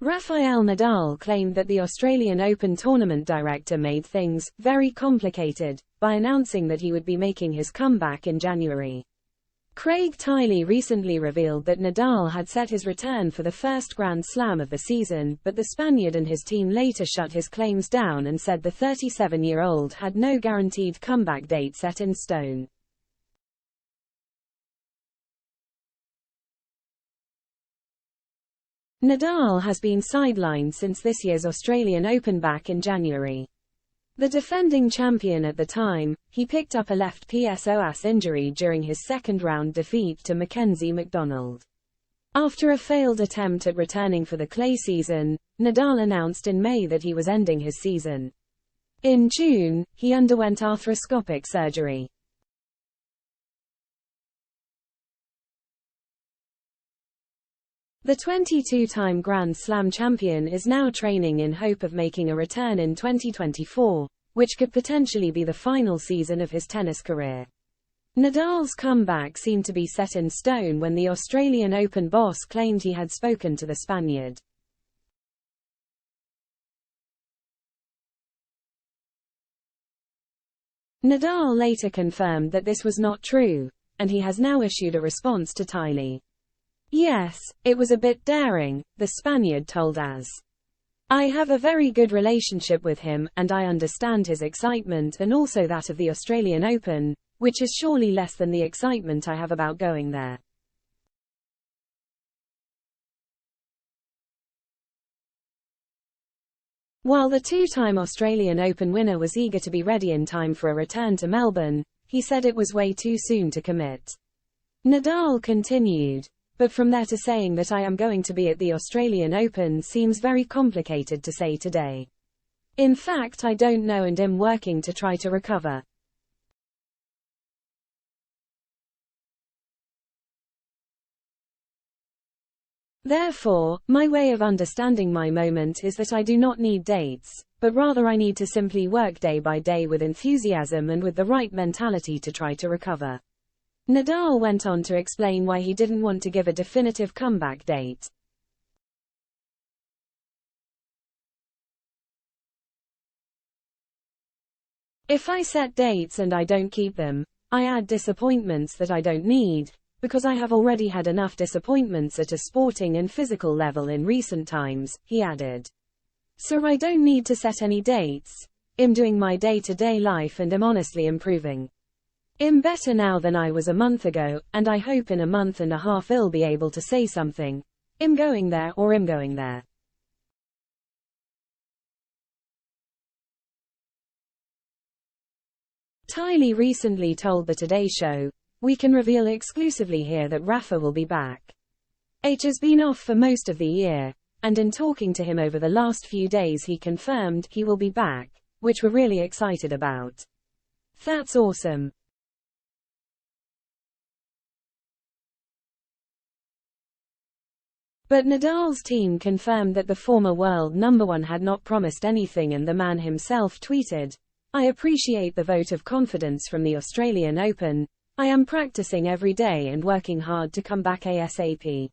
Rafael Nadal claimed that the Australian Open tournament director made things very complicated by announcing that he would be making his comeback in January. Craig Tiley recently revealed that Nadal had set his return for the first Grand Slam of the season, but the Spaniard and his team later shut his claims down and said the 37-year-old had no guaranteed comeback date set in stone. Nadal has been sidelined since this year's Australian Open back in January. The defending champion at the time, he picked up a left psoas injury during his second-round defeat to Mackenzie McDonald. After a failed attempt at returning for the clay season, Nadal announced in May that he was ending his season. In June, he underwent arthroscopic surgery. The 22-time Grand Slam champion is now training in hope of making a return in 2024, which could potentially be the final season of his tennis career. Nadal's comeback seemed to be set in stone when the Australian Open boss claimed he had spoken to the Spaniard. Nadal later confirmed that this was not true, and he has now issued a response to Tiley. "Yes, it was a bit daring," the Spaniard told AS. "I have a very good relationship with him, and I understand his excitement and also that of the Australian Open, which is surely less than the excitement I have about going there." While the two-time Australian Open winner was eager to be ready in time for a return to Melbourne, he said it was way too soon to commit. Nadal continued, "But from there to saying that I am going to be at the Australian Open seems very complicated to say today. In fact, I don't know and am working to try to recover." Therefore, my way of understanding my moment is that I do not need dates, but rather I need to simply work day by day with enthusiasm and with the right mentality to try to recover. Nadal went on to explain why he didn't want to give a definitive comeback date. "If I set dates and I don't keep them, I add disappointments that I don't need, because I have already had enough disappointments at a sporting and physical level in recent times," he added. "So I don't need to set any dates. I'm doing my day-to-day life and am honestly improving. I'm better now than I was a month ago, and I hope in a month and a half I'll be able to say something. I'm going there or I'm going there." Tiley recently told the Today Show, "We can reveal exclusively here that Rafa will be back. H has been off for most of the year, and in talking to him over the last few days he confirmed he will be back, which we're really excited about. That's awesome." But Nadal's team confirmed that the former world number one had not promised anything, and the man himself tweeted, "I appreciate the vote of confidence from the Australian Open. I am practicing every day and working hard to come back ASAP.